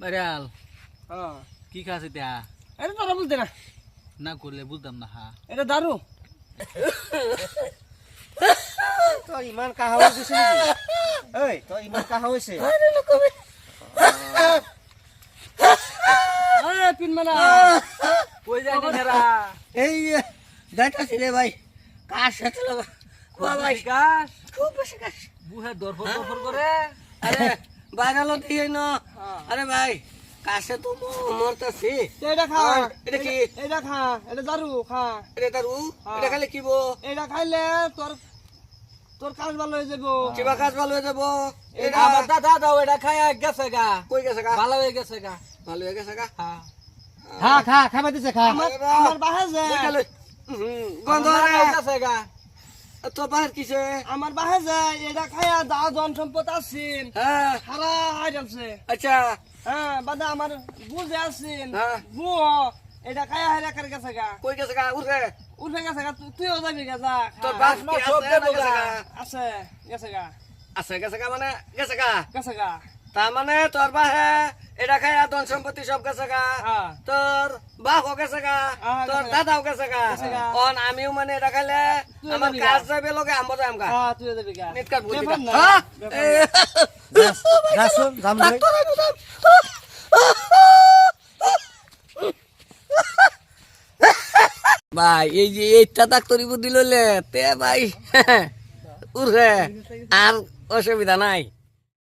Viral হ্যাঁ কি খাস এটা? এটা তোরা বুঝতে না, না করলে বুঝতাম না। হা এটা দারু। তোর ইমান কাহা হয়েছে নাকি? এই তোর ইমান কাহা হয়েছে? পিন মানা কই যাই নেরা? এই যাইতাছি রে ভাই, কাজ সাথে লাগা ভাই গাছ খুব বেশি কাজ। বুহে দরফর দরফর করে। আরে বাইরালো দিয়ে ন, আরে ভাই কাছে তো মরতাছি। এটা খা, এটা কি? এটা খা, এটা দারু খা। এটা তারু, এটা খালি কি বো? এটা খাইলে তোর তোর কাজ ভালো হয়ে যাবো। কিবা কাজ ভালো হয়ে যাবো? এটা আমার দাদা দাও এটা খায়া গেছে গা, কই গেছে গা? ভালো হয়ে গেছে গা। ভালো হয়ে গেছে গা? হ্যাঁ খা খা খাবা দিছে খা। আমার বাহে যে কইতালে গন্ধ আমার রে। দাদাও গেছে গা। তোর বাহির কিছে? আমার বাহে যে এটা খাইয়া দা জন সম্পদ আসিন হ্যাঁ সারা হাই যাচ্ছে। আচ্ছা হ্যাঁ বাদা আমার বুঝে আসিন হ্যাঁ। গু এটা খাইয়া হাইরা করে গেছে গা, কই গেছে গা? উঠে উঠে গেছে গা। তুইও যাবি গা, যা তোর খা। বাপ মাছ কি সব আছে দেবো না গেছে গা। গা? আছে গেছে গা, আছে গেছে গা মানে গেছে গা? গেছে গা। তার মানে তোর বাহে এটা খাইয়া ধন সম্পত্তি সব গেছে গা, হ্যাঁ তোর বাপও গেছে গা, তোর গেছে গা। দাদাও গেছে গা। গেছে গা। অন আমিও মানে এটা খাইলে তুইও আমার যাবি গা। কাজ যাবে লগে আমবো যাম গা। হ্যাঁ তুইও যাবি গা। নিতকার বুদ্ধি ব্যাপার না, হ্যাঁ ব্যাপার না। ভাই এই যে এইটা ডাক্তারি বুদ্ধি লইলে তে ভাই উরে আর অসুবিধা নাই।